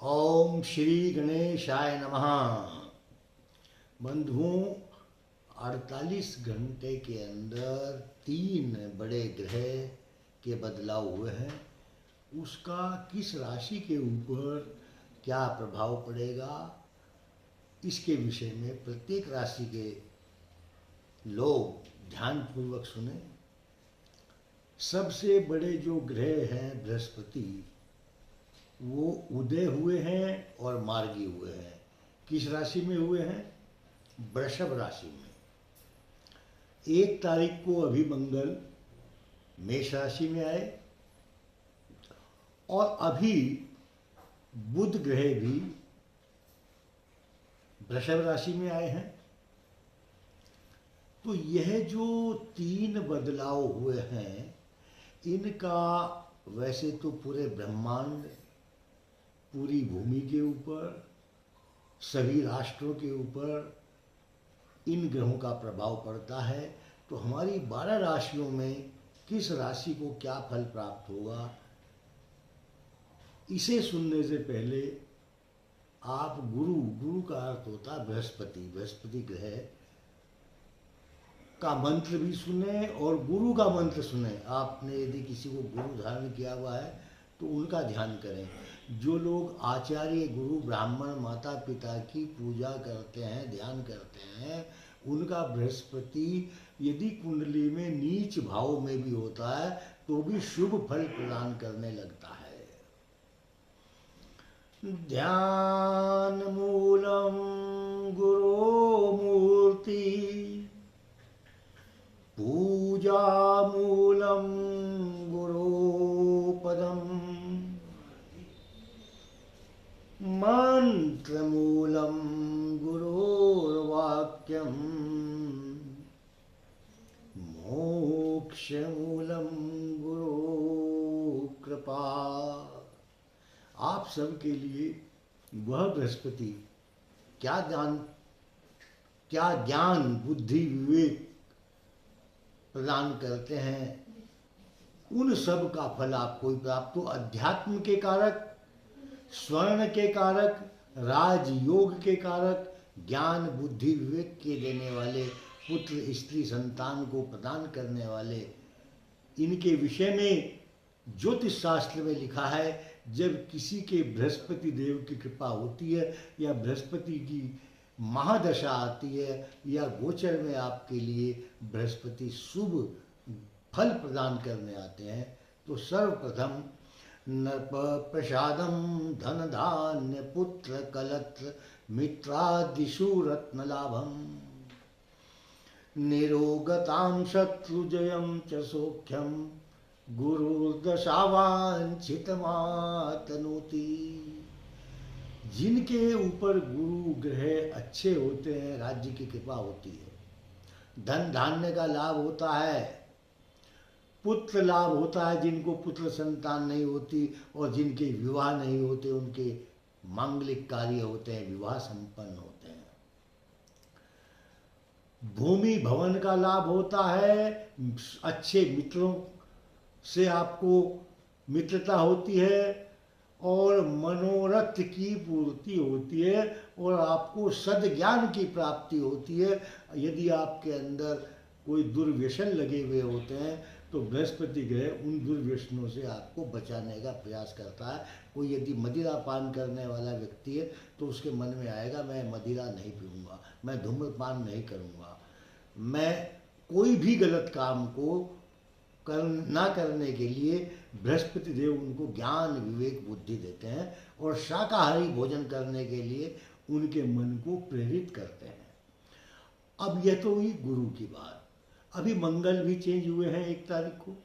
ओम श्री गणेशाय नमः। बंधुओं, 48 घंटे के अंदर 3 बड़े ग्रह के बदलाव हुए हैं। उसका किस राशि के ऊपर क्या प्रभाव पड़ेगा, इसके विषय में प्रत्येक राशि के लोग ध्यानपूर्वक सुने। सबसे बड़े जो ग्रह हैं बृहस्पति, वो उदय हुए हैं और मार्गी हुए हैं। किस राशि में हुए हैं? वृषभ राशि में। 1 तारीख को अभी मंगल मेष राशि में आए और अभी बुध ग्रह भी वृषभ राशि में आए हैं। तो यह जो 3 बदलाव हुए हैं, इनका वैसे तो पूरे ब्रह्मांड, पूरी भूमि के ऊपर, सभी राष्ट्रों के ऊपर इन ग्रहों का प्रभाव पड़ता है। तो हमारी 12 राशियों में किस राशि को क्या फल प्राप्त होगा, इसे सुनने से पहले आप गुरु का अर्थ होता है बृहस्पति ग्रह का मंत्र भी सुने और गुरु का मंत्र सुने। आपने यदि किसी को गुरु धारण किया हुआ है तो उनका ध्यान करें। जो लोग आचार्य, गुरु, ब्राह्मण, माता पिता की पूजा करते हैं, ध्यान करते हैं, उनका बृहस्पति यदि कुंडली में नीच भाव में भी होता है तो भी शुभ फल प्रदान करने लगता है। ध्यान मूलम गुरो मूर्ति, पूजा मूलम गुरो पदम, मंत्र मूलम गुरोर्वाक्यम, मोक्ष मूलम गुरो कृपा। आप सबके लिए वह बृहस्पति क्या ज्ञान, बुद्धि, विवेक प्रदान करते हैं, उन सब का फल आपको ही प्राप्त हो। अध्यात्म के कारक, स्वर्ण के कारक, राजयोग के कारक, ज्ञान, बुद्धि, विवेक के देने वाले, पुत्र, स्त्री, संतान को प्रदान करने वाले, इनके विषय में ज्योतिष शास्त्र में लिखा है, जब किसी के बृहस्पति देव की कृपा होती है या बृहस्पति की महादशा आती है या गोचर में आपके लिए बृहस्पति शुभ फल प्रदान करने आते हैं, तो सर्वप्रथम नृप प्रसादम धन धान्य पुत्र कलत्र मित्रादिषु रत्न लाभम, निरोगतां शत्रुजयं च सौख्यम गुरुर्दशावांछितमातनोति। जिनके ऊपर गुरु ग्रह अच्छे होते हैं, राज्य की कृपा होती है, धन धान्य का लाभ होता है, पुत्र लाभ होता है। जिनको पुत्र संतान नहीं होती और जिनके विवाह नहीं होते, उनके मांगलिक कार्य होते हैं, विवाह संपन्न होते हैं। भूमि भवन का लाभ होता है, अच्छे मित्रों से आपको मित्रता होती है और मनोरथ की पूर्ति होती है और आपको सद्ज्ञान की प्राप्ति होती है। यदि आपके अंदर कोई दुर्व्यसन लगे हुए होते हैं तो बृहस्पति ग्रह उन दुर्व्यसनों से आपको बचाने का प्रयास करता है। कोई यदि मदिरा पान करने वाला व्यक्ति है तो उसके मन में आएगा, मैं मदिरा नहीं पीऊँगा, मैं धूम्रपान नहीं करूँगा, मैं कोई भी गलत काम को ना करने के लिए बृहस्पति देव उनको ज्ञान, विवेक, बुद्धि देते हैं और शाकाहारी भोजन करने के लिए उनके मन को प्रेरित करते हैं। अब यह तो हुई गुरु की बात। अभी मंगल भी चेंज हुए हैं 1 तारीख को,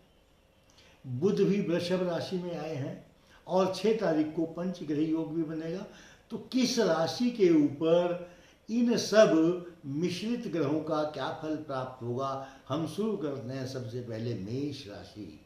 बुध भी वृषभ राशि में आए हैं और 6 तारीख को पंचग्रह योग भी बनेगा। तो किस राशि के ऊपर इन सब मिश्रित ग्रहों का क्या फल प्राप्त होगा, हम शुरू करते हैं सबसे पहले मेष राशि।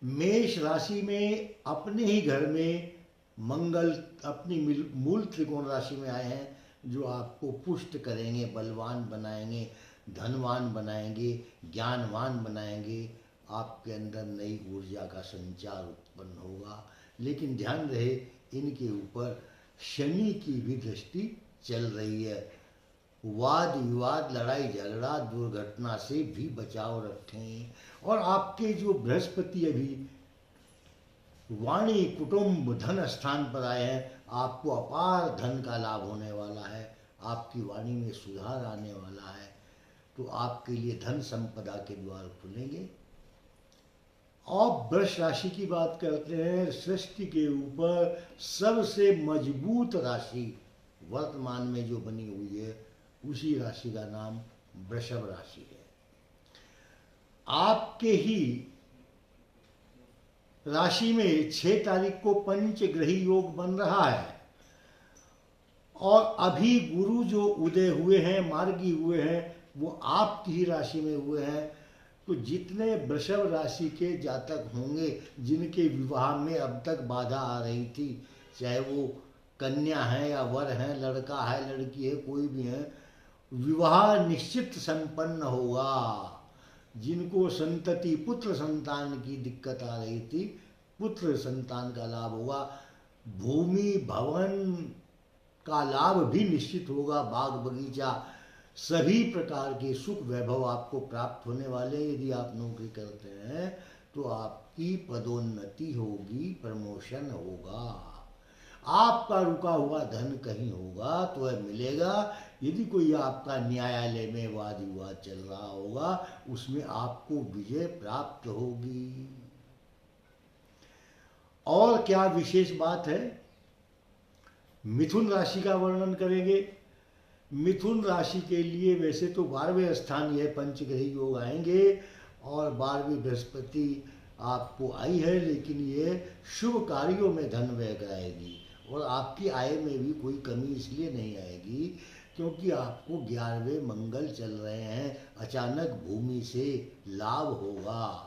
मेष राशि में अपने ही घर में मंगल अपनी मूल त्रिकोण राशि में आए हैं, जो आपको पुष्ट करेंगे, बलवान बनाएंगे, धनवान बनाएंगे, ज्ञानवान बनाएंगे। आपके अंदर नई ऊर्जा का संचार उत्पन्न होगा। लेकिन ध्यान रहे इनके ऊपर शनि की भी दृष्टि चल रही है। वाद विवाद, लड़ाई झगड़ा, दुर्घटना से भी बचाव रखें। और आपके जो बृहस्पति अभी वाणी, कुटुंब, धन स्थान पर आए हैं, आपको अपार धन का लाभ होने वाला है। आपकी वाणी में सुधार आने वाला है, तो आपके लिए धन संपदा के द्वार खुलेंगे। अब वृष राशि की बात करते हैं। सृष्टि के ऊपर सबसे मजबूत राशि वर्तमान में जो बनी हुई है, उसी राशि का नाम वृषभ राशि है। आपके ही राशि में 6 तारीख को पंचग्रही योग बन रहा है, और अभी गुरु जो उदय हुए हैं, मार्गी हुए हैं, वो आपकी ही राशि में हुए हैं। तो जितने वृषभ राशि के जातक होंगे जिनके विवाह में अब तक बाधा आ रही थी, चाहे वो कन्या है या वर है, लड़का है, लड़की है, कोई भी है, विवाह निश्चित संपन्न होगा। जिनको संतति, पुत्र संतान की दिक्कत आ रही थी, पुत्र संतान का लाभ होगा। भूमि भवन का लाभ भी निश्चित होगा। बाग बगीचा, सभी प्रकार के सुख वैभव आपको प्राप्त होने वाले। यदि आप नौकरी करते हैं तो आपकी पदोन्नति होगी, प्रमोशन होगा। आपका रुका हुआ धन कहीं होगा तो वह मिलेगा। यदि कोई आपका न्यायालय में वाद विवाद चल रहा होगा, उसमें आपको विजय प्राप्त होगी। और क्या विशेष बात है, मिथुन राशि का वर्णन करेंगे। मिथुन राशि के लिए वैसे तो 12वें स्थान यह पंचग्रही योग आएंगे, और 12वीं बृहस्पति आपको आई है, लेकिन ये शुभ कार्यों में धन व्यय कराएगी। और आपकी आय में भी कोई कमी इसलिए नहीं आएगी क्योंकि आपको 11वें मंगल चल रहे हैं। अचानक भूमि से लाभ होगा,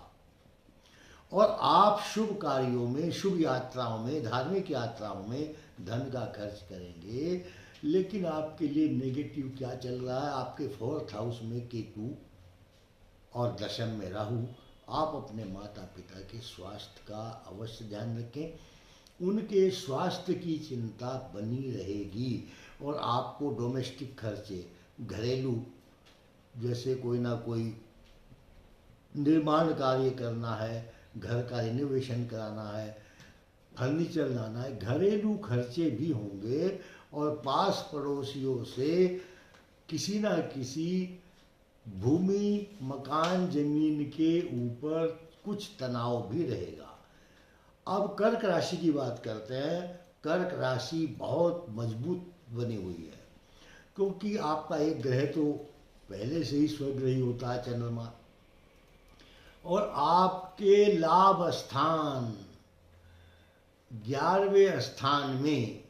और आप शुभ कार्यों में, शुभ यात्राओं में, धार्मिक यात्राओं में धन का खर्च करेंगे। लेकिन आपके लिए नेगेटिव क्या चल रहा है, आपके 4th हाउस में केतु और दशम में राहु। आप अपने माता पिता के स्वास्थ्य का अवश्य ध्यान रखें, उनके स्वास्थ्य की चिंता बनी रहेगी। और आपको डोमेस्टिक खर्चे, घरेलू, जैसे कोई ना कोई निर्माण कार्य करना है, घर का रिनोवेशन कराना है, फर्नीचर लाना है, घरेलू खर्चे भी होंगे। और पास पड़ोसियों से किसी ना किसी भूमि, मकान, जमीन के ऊपर कुछ तनाव भी रहेगा। अब कर्क राशि की बात करते हैं। कर्क राशि बहुत मजबूत बनी हुई है, क्योंकि आपका एक ग्रह तो पहले से ही स्वग्रही होता है, चंद्रमा, और आपके लाभ स्थान 11वें स्थान में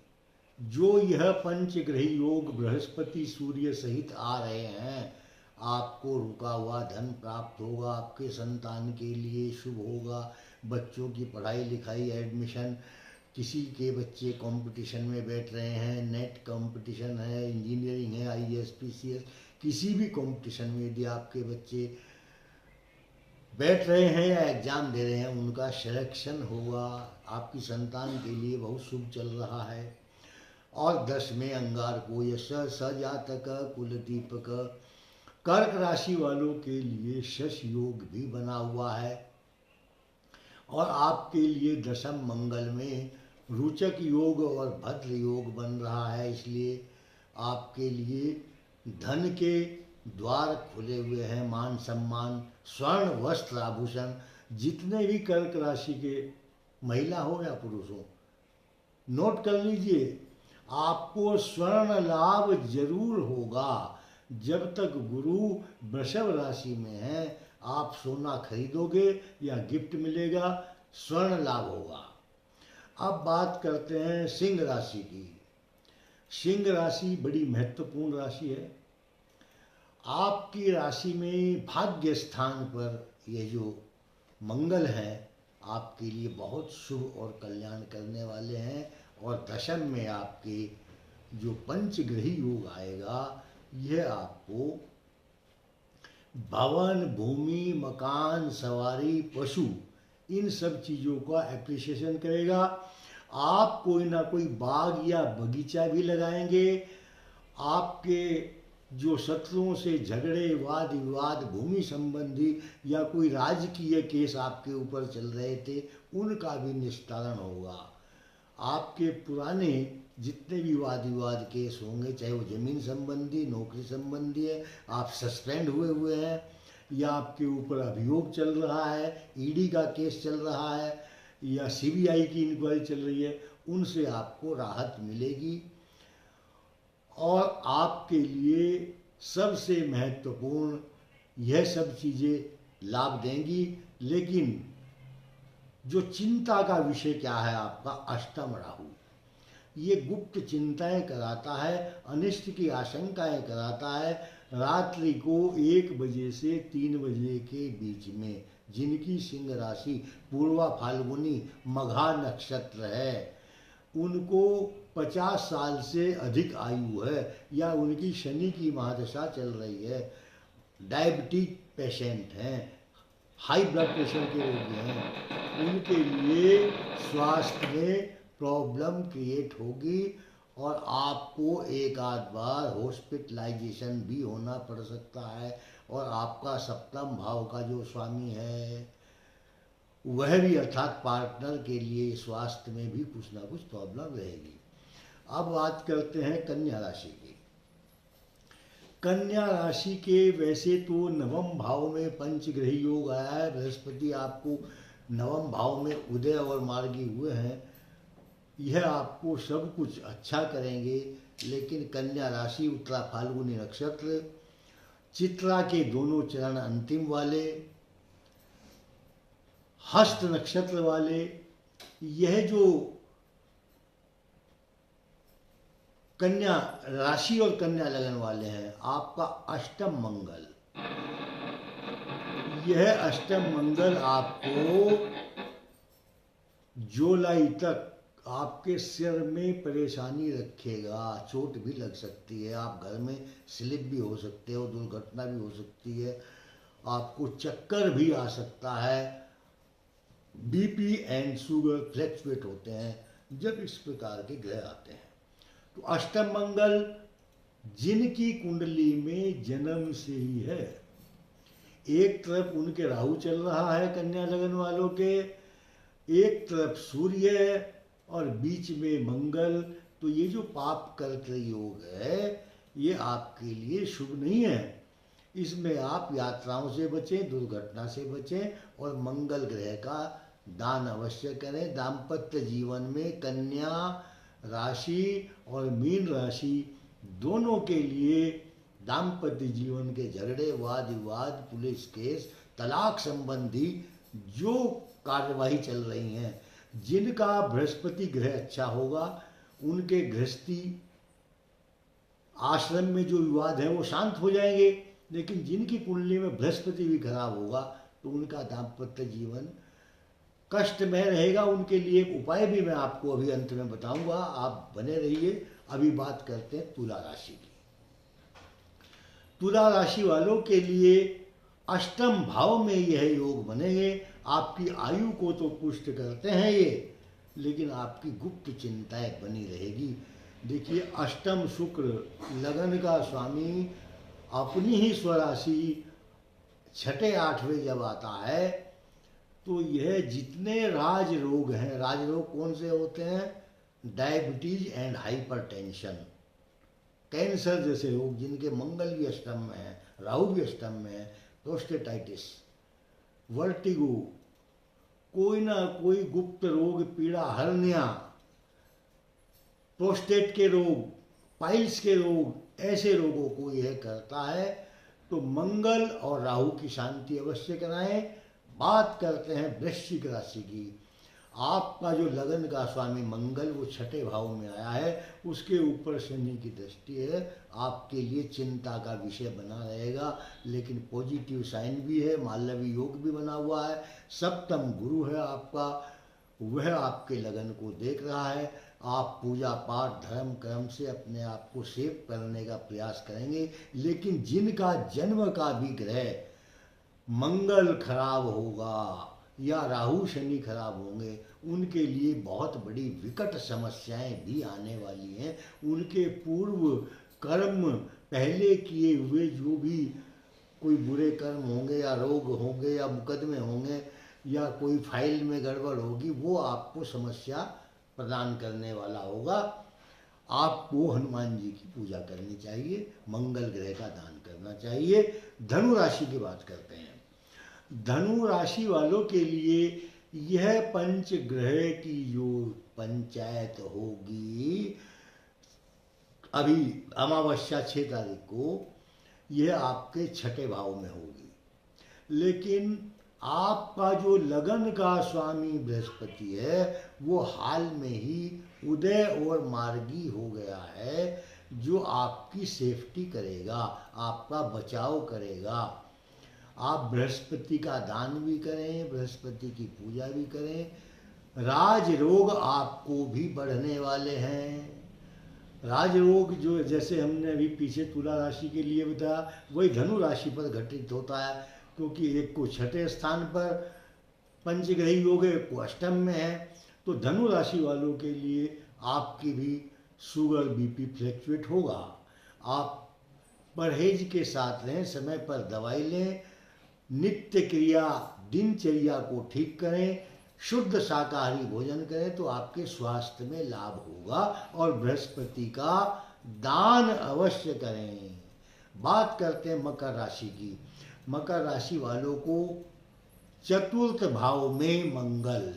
जो यह पंचग्रही योग बृहस्पति सूर्य सहित आ रहे हैं, आपको रुका हुआ धन प्राप्त होगा। आपके संतान के लिए शुभ होगा। बच्चों की पढ़ाई लिखाई, एडमिशन, किसी के बच्चे कंपटीशन में बैठ रहे हैं, नेट कंपटीशन है, इंजीनियरिंग है, IAS PCS, किसी भी कंपटीशन में यदि आपके बच्चे बैठ रहे हैं या एग्जाम दे रहे हैं, उनका सिलेक्शन होगा। आपकी संतान के लिए बहुत शुभ चल रहा है। और 10वें अंगारको यश सजातक कुलदीपक। कर्क राशि वालों के लिए शश योग भी बना हुआ है, और आपके लिए दशम मंगल में रोचक योग और भद्र योग बन रहा है। इसलिए आपके लिए धन के द्वार खुले हुए हैं। मान सम्मान, स्वर्ण वस्त्र आभूषण, जितने भी कर्क राशि के महिला हो या पुरुष हो, नोट कर लीजिए, आपको स्वर्ण लाभ जरूर होगा। जब तक गुरु वृषभ राशि में है, आप सोना खरीदोगे या गिफ्ट मिलेगा, स्वर्ण लाभ होगा। अब बात करते हैं सिंह राशि की। सिंह राशि बड़ी महत्वपूर्ण राशि है। आपकी राशि में भाग्य स्थान पर ये जो मंगल हैं, आपके लिए बहुत शुभ और कल्याण करने वाले हैं। और दशम में आपके जो पंचग्रही योग आएगा, यह आपको भवन, भूमि, मकान, सवारी, पशु, इन सब चीज़ों का एप्रिसिएशन करेगा। आप कोई ना कोई बाग या बगीचा भी लगाएंगे। आपके जो शत्रुओं से झगड़े, वाद विवाद, भूमि संबंधी या कोई राजकीय केस आपके ऊपर चल रहे थे, उनका भी निस्तारण होगा। आपके पुराने जितने भी वाद विवाद केस होंगे, चाहे वो जमीन संबंधी, नौकरी संबंधी है, आप सस्पेंड हुए हुए हैं या आपके ऊपर अभियोग चल रहा है, ईडी का केस चल रहा है या सीबीआई की इंक्वायरी चल रही है, उनसे आपको राहत मिलेगी। और आपके लिए सबसे महत्वपूर्ण यह सब चीज़ें लाभ देंगी। लेकिन जो चिंता का विषय क्या है आपका, अष्टम राहु, ये गुप्त चिंताएं कराता है, अनिष्ट की आशंकाएं कराता है। रात्रि को 1 बजे से 3 बजे के बीच में जिनकी सिंह राशि पूर्वा फाल्गुनी मघा नक्षत्र है, उनको 50 साल से अधिक आयु है या उनकी शनि की महादशा चल रही है, डायबिटीज पेशेंट हैं, हाई ब्लड प्रेशर के रोगी हैं, उनके लिए स्वास्थ्य में प्रॉब्लम क्रिएट होगी और आपको एक आध बार हॉस्पिटलाइजेशन भी होना पड़ सकता है। और आपका सप्तम भाव का जो स्वामी है वह भी अर्थात पार्टनर के लिए स्वास्थ्य में भी कुछ ना कुछ प्रॉब्लम रहेगी। अब बात करते हैं कन्या राशि की। कन्या राशि के वैसे तो नवम भाव में पंचग्रही योग आया है, बृहस्पति आपको नवम भाव में उदय और मार्गी हुए हैं, यह आपको सब कुछ अच्छा करेंगे। लेकिन कन्या राशि उत्तरा फाल्गुनी नक्षत्र, चित्रा के दोनों चरण अंतिम वाले, हस्त नक्षत्र वाले, यह जो कन्या राशि और कन्या लगन वाले हैं, आपका अष्टम मंगल, यह अष्टम मंगल आपको जुलाई तक आपके सिर में परेशानी रखेगा, चोट भी लग सकती है, आप घर में स्लिप भी हो सकते हो, दुर्घटना भी हो सकती है, आपको चक्कर भी आ सकता है, बीपी एंड शुगर फ्लैक्चुएट होते हैं जब इस प्रकार के ग्रह आते हैं। तो अष्टम मंगल जिनकी कुंडली में जन्म से ही है, एक तरफ उनके राहु चल रहा है कन्या लगन वालों के, एक तरफ सूर्य और बीच में मंगल, तो ये जो पाप कर्क योग है ये आपके लिए शुभ नहीं है। इसमें आप यात्राओं से बचें, दुर्घटना से बचें और मंगल ग्रह का दान अवश्य करें। दाम्पत्य जीवन में कन्या राशि और मीन राशि दोनों के लिए दाम्पत्य जीवन के झगड़े, वाद विवाद, पुलिस केस, तलाक संबंधी जो कार्यवाही चल रही हैं, जिनका बृहस्पति ग्रह अच्छा होगा उनके गृहस्थी आश्रम में जो विवाद है वो शांत हो जाएंगे। लेकिन जिनकी कुंडली में बृहस्पति भी खराब होगा तो उनका दाम्पत्य जीवन कष्टमय रहेगा। उनके लिए एक उपाय भी मैं आपको अभी अंत में बताऊंगा, आप बने रहिए। अभी बात करते हैं तुला राशि की। तुला राशि वालों के लिए अष्टम भाव में यह योग बनेंगे। आपकी आयु को तो पुष्ट करते हैं ये, लेकिन आपकी गुप्त चिंताएं बनी रहेगी। देखिए, अष्टम शुक्र लगन का स्वामी अपनी ही स्वराशि छठे आठवें जब आता है तो यह जितने राज रोग हैं, राज रोग कौन से होते हैं, डायबिटीज एंड हाइपरटेंशन, कैंसर जैसे रोग जिनके मंगल भी अष्टम में है, राहु भी अष्टम में है, प्रोस्टेटाइटिस, वर्टिगो, कोई ना कोई गुप्त रोग, पीड़ा, हर्निया, प्रोस्टेट के रोग, पाइल्स के रोग, ऐसे रोगों को यह करता है। तो मंगल और राहु की शांति अवश्य कराएं। बात करते हैं वृश्चिक राशि की। आपका जो लगन का स्वामी मंगल वो छठे भाव में आया है, उसके ऊपर शनि की दृष्टि है, आपके लिए चिंता का विषय बना रहेगा। लेकिन पॉजिटिव साइन भी है, मालवी योग भी बना हुआ है, सप्तम गुरु है आपका, वह आपके लगन को देख रहा है। आप पूजा पाठ धर्म कर्म से अपने आप को सेव करने का प्रयास करेंगे। लेकिन जिनका जन्म का भी ग्रह मंगल खराब होगा या राहु शनि खराब होंगे, उनके लिए बहुत बड़ी विकट समस्याएं भी आने वाली हैं। उनके पूर्व कर्म, पहले किए हुए जो भी कोई बुरे कर्म होंगे या रोग होंगे या मुकदमे होंगे या कोई फाइल में गड़बड़ होगी, वो आपको समस्या प्रदान करने वाला होगा। आपको हनुमान जी की पूजा करनी चाहिए, मंगल ग्रह का दान करना चाहिए। धनु राशि की बात करते हैं। धनु राशि वालों के लिए यह पंच ग्रह की जो पंचायत होगी, अभी अमावस्या 6 तारीख को, यह आपके छठे भाव में होगी। लेकिन आपका जो लगन का स्वामी बृहस्पति है वो हाल में ही उदय और मार्गी हो गया है, जो आपकी सेफ्टी करेगा, आपका बचाव करेगा। आप बृहस्पति का दान भी करें, बृहस्पति की पूजा भी करें। राज रोग आपको भी बढ़ने वाले हैं। राज रोग जो जैसे हमने अभी पीछे तुला राशि के लिए बताया, वही धनु राशि पर घटित होता है, क्योंकि एक को छठे स्थान पर पंचग्रही योग है, एक को अष्टम में है। तो धनु राशि वालों के लिए आपकी भी शुगर बीपी फ्लैक्चुएट होगा। आप परहेज के साथ रहें, समय पर दवाई लें, नित्य क्रिया दिनचर्या को ठीक करें, शुद्ध शाकाहारी भोजन करें, तो आपके स्वास्थ्य में लाभ होगा। और बृहस्पति का दान अवश्य करें। बात करते हैं मकर राशि की। मकर राशि वालों को चतुर्थ भाव में मंगल,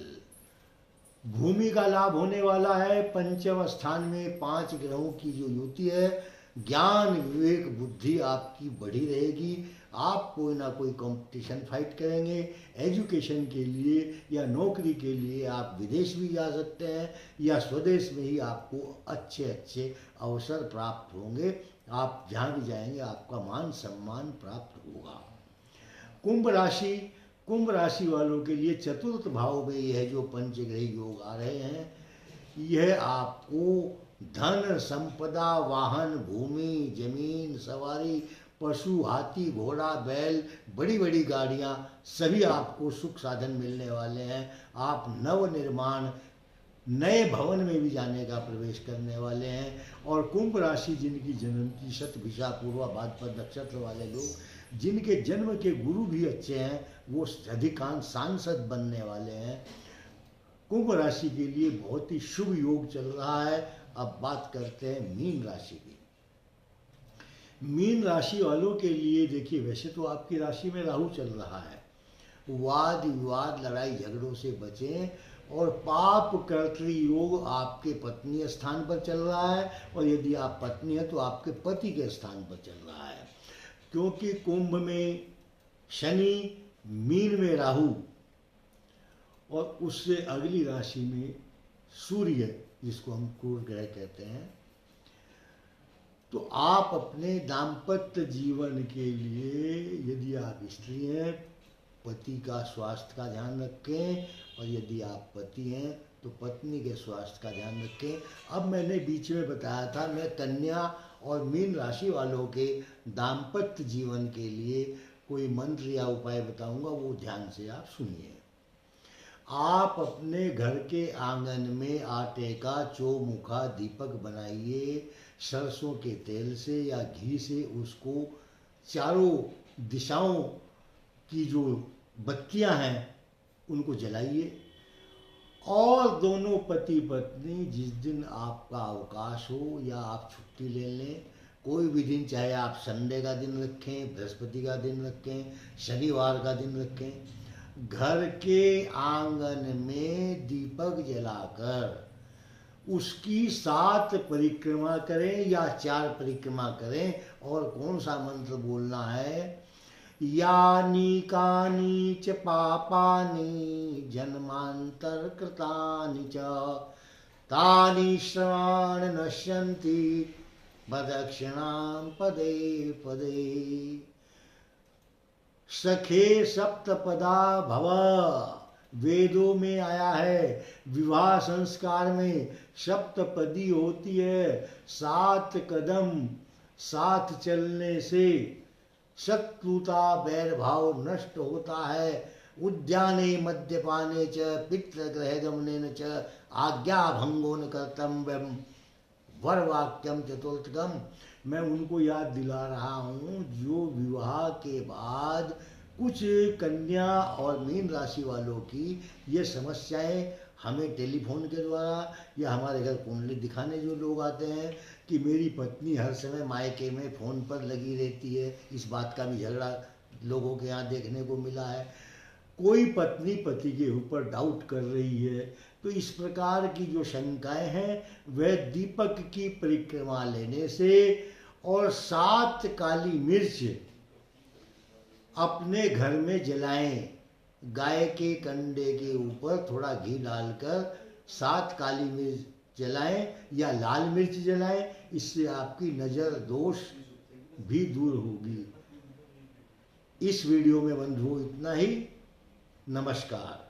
भूमि का लाभ होने वाला है। पंचम स्थान में 5 ग्रहों की जो युति है, ज्ञान विवेक बुद्धि आपकी बढ़ी रहेगी। आप कोई ना कोई कंपटीशन फाइट करेंगे। एजुकेशन के लिए या नौकरी के लिए आप विदेश भी जा सकते हैं, या स्वदेश में ही आपको अच्छे अच्छे अवसर प्राप्त होंगे। आप जहाँ भी जाएंगे आपका मान सम्मान प्राप्त होगा। कुंभ राशि वालों के लिए चतुर्थ भाव में यह जो पंचग्रही योग आ रहे हैं, यह आपको धन संपदा, वाहन, भूमि, जमीन, सवारी, पशु, हाथी, घोड़ा, बैल, बड़ी बड़ी गाड़ियाँ, सभी आपको सुख साधन मिलने वाले हैं। आप नव निर्माण, नए भवन में भी जाने का प्रवेश करने वाले हैं। और कुंभ राशि जिनकी जन्म की शतभिषा पूर्वा भाद्रपद नक्षत्र वाले लोग, जिनके जन्म के गुरु भी अच्छे हैं, वो अधिकांश सांसद बनने वाले हैं। कुंभ राशि के लिए बहुत ही शुभ योग चल रहा है। अब बात करते हैं मीन राशि की। मीन राशि वालों के लिए देखिए, वैसे तो आपकी राशि में राहु चल रहा है। वाद विवाद, लड़ाई झगड़ों से बचें। और पाप कर्तृ योग आपके पत्नी स्थान पर चल रहा है, और यदि आप पत्नी है तो आपके पति के स्थान पर चल रहा है। क्योंकि कुंभ में शनि, मीन में राहु, और उससे अगली राशि में सूर्य, जिसको हम क्रूर ग्रह कहते हैं। तो आप अपने दाम्पत्य जीवन के लिए, यदि आप स्त्री हैं, पति का स्वास्थ्य का ध्यान रखें, और यदि आप पति हैं तो पत्नी के स्वास्थ्य का ध्यान रखें। अब मैंने बीच में बताया था, मैं कन्या और मीन राशि वालों के दाम्पत्य जीवन के लिए कोई मंत्र या उपाय बताऊंगा, वो ध्यान से आप सुनिए। आप अपने घर के आंगन में आटे का चौमुखा दीपक बनाइए, सरसों के तेल से या घी से उसको चारों दिशाओं की जो बत्तियां हैं उनको जलाइए। और दोनों पति पत्नी जिस दिन आपका अवकाश हो या आप छुट्टी ले लें, कोई भी दिन, चाहे आप संडे का दिन रखें, बृहस्पति का दिन रखें, शनिवार का दिन रखें, घर के आंगन में दीपक जलाकर उसकी 7 परिक्रमा करें या 4 परिक्रमा करें। और कौन सा मंत्र बोलना है? यानी कानी च पापानि जन्मांतर कृतानि च तानि श्रवाण नश्यन्ति बदक्षिणां पदे पदे। सखे सप्तपदा भव, वेदों में आया है। विवाह संस्कार में सप्तपदी होती है। 7 कदम साथ चलने से शत्रुता बैर भाव नष्ट होता है। उद्याने मद्यपाने च पितृगृहगमनेन च आज्ञाभंगो न कर्तव्यम वरवाक्यम चतुर्थकम। मैं उनको याद दिला रहा हूँ जो विवाह के बाद कुछ कन्या और मीन राशि वालों की ये समस्याएं हमें टेलीफोन के द्वारा या हमारे घर कुंडली दिखाने जो लोग आते हैं कि मेरी पत्नी हर समय मायके में फ़ोन पर लगी रहती है, इस बात का भी झगड़ा लोगों के यहाँ देखने को मिला है। कोई पत्नी पति के ऊपर डाउट कर रही है। तो इस प्रकार की जो शंकाएं हैं वह दीपक की परिक्रमा लेने से और 7 काली मिर्च अपने घर में जलाएं। गाय के कंडे के ऊपर थोड़ा घी डालकर 7 काली मिर्च जलाएं या लाल मिर्च जलाएं, इससे आपकी नज़र दोष भी दूर होगी। इस वीडियो में बंधुओं इतना ही। नमस्कार।